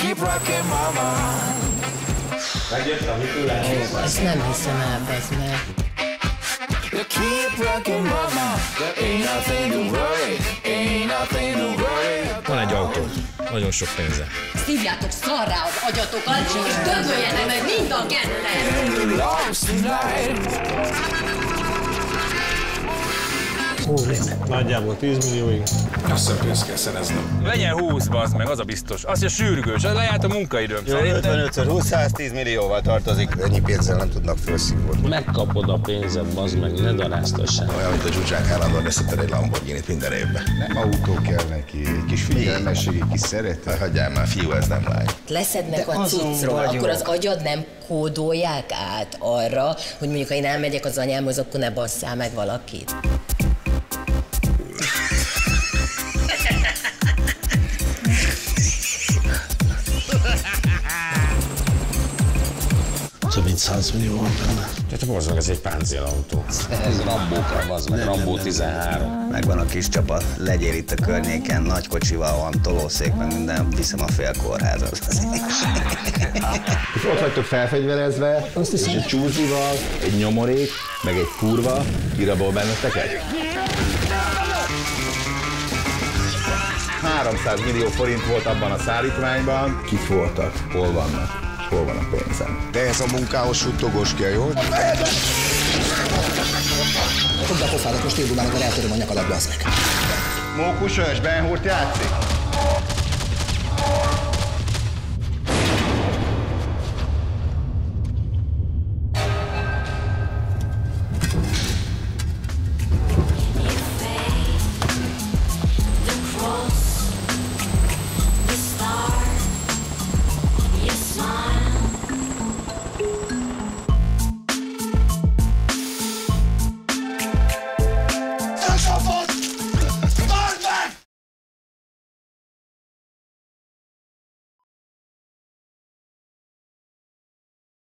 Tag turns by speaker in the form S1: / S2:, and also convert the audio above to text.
S1: keep rocking mama.
S2: Ezt nem hiszem el, bazd meg.
S1: You keep rocking mama. There ain't nothing to worry, ain't nothing to worry.
S3: Van egy autó, nagyon sok pénze.
S2: Szívjátok szarrá az agyatokat, és dögöljenek meg mind a ketten!
S4: Nagyjából 10 millióig.
S5: Azt hiszem pénzt kell szereznem.
S3: Legyen 20, bazd meg, az a biztos. Az, hogy sürgős, az lejárt a munkaidőm.
S6: 55-20, 110 millióval tartozik. Ennyi pénzzel nem tudnak felszívódni.
S4: Megkapod a pénzed, bazd meg, ne daráztassál.
S5: Olyan, mint a dzsuzsák állandóan veszetted egy Lamborghini-t minden évben.
S7: Nem autó kell neki, egy kis figyelmesség, egy kis szeretet.
S5: Hagyjál már, fiú, ez nem lány.
S2: Leszednek a cuccról, akkor az agyad nem kódolják át arra, hogy mondjuk, ha én elmegyek az anyámhoz, akkor ne basszál meg valakit.
S4: Több mint 100 millió van benne.
S3: Tehát bazd meg, ez egy páncélautó.
S6: Ez Rambókra, bazd meg, Rambó 13. Megvan a kis csapat, legyél itt a környéken, nagy kocsival van, tolószék, meg minden, viszem a fél kórházat.
S7: És ott vagytok felfegyverezve, és egy csúzival, egy nyomorék, meg egy kurva, kirabol benneteket? 300 millió forint volt abban a szállítmányban. Kik voltak? Hol vannak? Hol van a pénzem?
S5: De ez a munkához suttogós kell, jó?
S8: Fogd a pofádat, most éldulálod, mert eltöröm a nyakadat, bazd meg.
S7: Mókusös, Ben Hurt játszik?